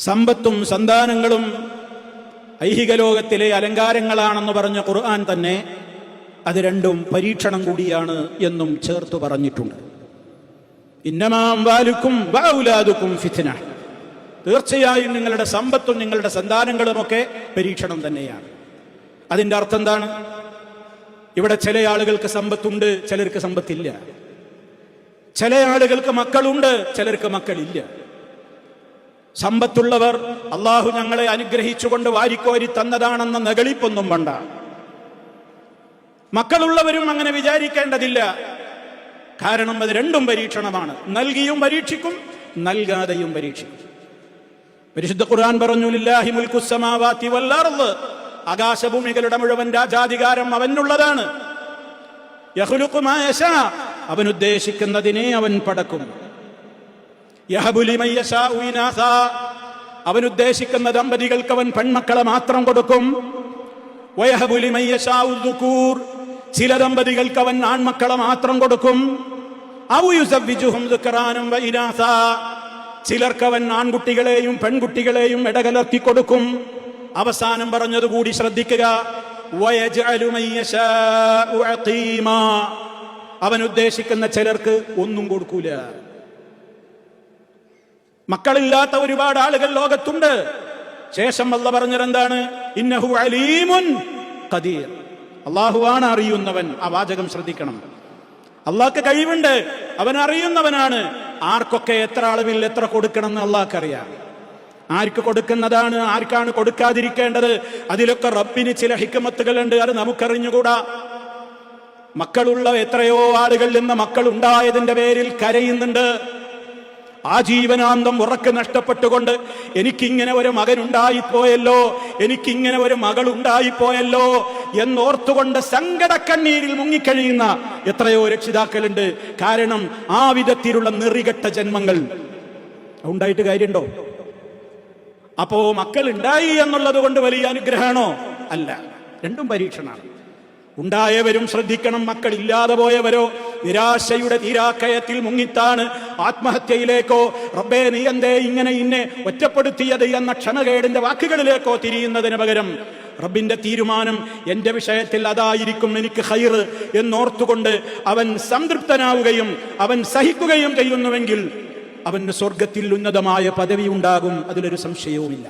സമ്പത്തും സന്താനങ്ങളും ഐഹിക ലോകത്തിലെ അലങ്കാരങ്ങളാണെന്ന് പറഞ്ഞ ഖുർആൻ തന്നെ അത് രണ്ടും പരീക്ഷണം കൂടിയാണ് എന്നും ചേർത്ത് പറഞ്ഞിട്ടുണ്ട്. ഇന്നമാ അംവാലുക്കും വഔലാദുക്കും ഫിത്ന, തീർച്ചയായും നിങ്ങളുടെ സമ്പത്തും നിങ്ങളുടെ സന്താനങ്ങളുമൊക്കെ പരീക്ഷണം തന്നെയാണ്. അതിൻ്റെ അർത്ഥം എന്താണ്? ഇവിടെ ചില ആളുകൾക്ക് സമ്പത്തുണ്ട്, ചിലർക്ക് സമ്പത്തില്ല. ചില ആളുകൾക്ക് മക്കളുണ്ട്, ചിലർക്ക് മക്കളില്ല. സമ്പത്തുള്ളവർ അള്ളാഹു ഞങ്ങളെ അനുഗ്രഹിച്ചുകൊണ്ട് വാരിക്കോരി തന്നതാണെന്ന നെകളിപ്പൊന്നും വേണ്ട. മക്കളുള്ളവരും അങ്ങനെ വിചാരിക്കേണ്ടതില്ല. കാരണം അത് രണ്ടും പരീക്ഷണമാണ്. നൽകിയും പരീക്ഷിക്കും, നൽകാതെയും പരീക്ഷിക്കും. പരിശുദ്ധ ഖുർആൻ പറഞ്ഞു, ലില്ലാഹി മുൽക്കുസ് സമാവാതി വൽ അർദ്, ആകാശഭൂമികളുടെ മുഴുവൻ രാജാധികാരം അവനുള്ളതാണ്. യഖ്ലുഖു മാ യശാ, അവൻ ഉദ്ദേശിക്കുന്നതിനെ അവൻ പടക്കും. യഹബു ലിമൻ യശാഉ ഇനാസ, അവൻ ഉദ്ദേശിക്കുന്ന ദമ്പതികൾക്ക് അവൻ പെൺമക്കളെ മാത്രം കൊടുക്കും. വയഹബു ലിമൻ യശാഉ ദുകൂർ, ചില ദമ്പതികൾക്ക് അവൻ ആൺമക്കളെ മാത്രം കൊടുക്കും. ഔ യുസവ്വിജുഹും ദുക്റാനം വ ഇനാസ, ചിലർക്ക് അവൻ ആൺകുട്ടികളെയും പെൺകുട്ടികളെയും ഇടകലർത്തി കൊടുക്കും. അവസാനം പറഞ്ഞതുകൂടി ശ്രദ്ധിക്കുക, വയജ്അലു മൻ യശാഉ അഖീമാ, അവൻ ഉദ്ദേശിക്കുന്ന ചിലർക്ക് ഒന്നും കൊടുക്കൂല. മക്കളില്ലാത്ത ഒരുപാട് ആളുകൾ ലോകത്തുണ്ട്. ശേഷം അല്ലാഹു പറഞ്ഞതെന്താണ്? ഇന്നഹു അലീമുൻ ഖദീർ, അല്ലാഹുവാണ് അറിയുന്നവൻ. ആ വാചകം ശ്രദ്ധിക്കണം. അള്ളാഹ്ക്ക് കഴിവുണ്ട്, അവൻ അറിയുന്നവനാണ്. ആർക്കൊക്കെ എത്ര അളവിൽ എത്ര കൊടുക്കണം എന്ന് അള്ളാഹ്ക്കറിയാം. ആർക്ക് കൊടുക്കുന്നതാണ്, ആർക്കാണ് കൊടുക്കാതിരിക്കേണ്ടത്, അതിലൊക്കെ റബ്ബിന് ചില ഹിക്മത്തുകളുണ്ട്. അത് നമുക്കറിഞ്ഞുകൂടാ. മക്കളുള്ള എത്രയോ ആളുകൾ ഇന്ന് മക്കൾ ഉണ്ടായതിന്റെ പേരിൽ കരയുന്നുണ്ട്. ആജീവനാന്തം ഉറക്ക് നഷ്ടപ്പെട്ടുകൊണ്ട് എനിക്കിങ്ങനെ ഒരു മകനുണ്ടായിപ്പോയല്ലോ, എനിക്കിങ്ങനെ ഒരു മകളുണ്ടായിപ്പോയല്ലോ എന്നോർത്തുകൊണ്ട് സങ്കടക്കണ്ണീരിൽ മുങ്ങിക്കഴിയുന്ന എത്രയോ രക്ഷിതാക്കളുണ്ട്. കാരണം ആ വിധത്തിലുള്ള നെറികെട്ട ജന്മങ്ങൾ ഉണ്ടായിട്ട് കാര്യമുണ്ടോ? അപ്പോ മക്കൾ ഉണ്ടായി എന്നുള്ളത് കൊണ്ട് വലിയ അനുഗ്രഹമാണോ? അല്ല, രണ്ടും പരീക്ഷണമാണ്. ഉണ്ടായവരും ശ്രദ്ധിക്കണം, മക്കളില്ലാതെ പോയവരോ നിരാശയുടെ തീരാക്കയത്തിൽ മുങ്ങിത്താണ് ആത്മഹത്യയിലേക്കോ റബ്ബേ നീ എന്തേ ഇങ്ങനെ ഇന്നെ ഒറ്റപ്പെടുത്തിയത് എന്ന ക്ഷമകേടിന്റെ വാക്കുകളിലേക്കോ തിരിയുന്നതിന് പകരം റബ്ബിന്റെ തീരുമാനം എന്റെ വിഷയത്തിൽ അതായിരിക്കും എനിക്ക് ഖൈർ എന്നോർത്തുകൊണ്ട് അവൻ സംതൃപ്തനാവുകയും അവൻ സഹിക്കുകയും ചെയ്യുന്നുവെങ്കിൽ അവന് സ്വർഗത്തിൽ ഉന്നതമായ പദവി ഉണ്ടാകും. അതിലൊരു സംശയവുമില്ല.